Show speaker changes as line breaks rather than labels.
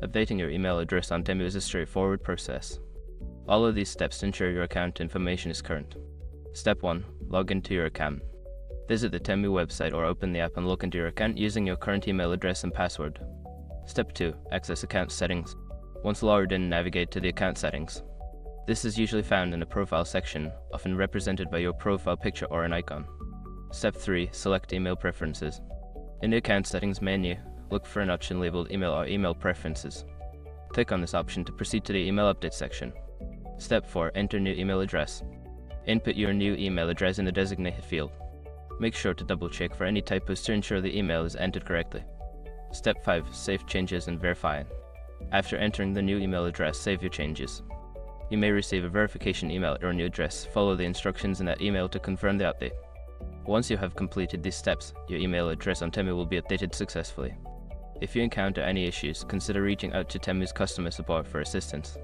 Updating your email address on Temu is a straightforward process. All of these steps ensure your account information is current. Step 1. Log into your account. Visit the Temu website or open the app and log into your account using your current email address and password. Step 2. Access account settings. Once logged in, navigate to the account settings. This is usually found in the profile section, often represented by your profile picture or an icon. Step 3. Select email preferences. In the account settings menu, look for an option labeled email or email preferences. Click on this option to proceed to the email update section. Step 4. Enter new email address. Input your new email address in the designated field. Make sure to double check for any typos to ensure the email is entered correctly. Step 5. Save changes and verify it. After entering the new email address, save your changes. You may receive a verification email at your new address. Follow the instructions in that email to confirm the update. Once you have completed these steps, your email address on Temu will be updated successfully. If you encounter any issues, consider reaching out to Temu's customer support for assistance.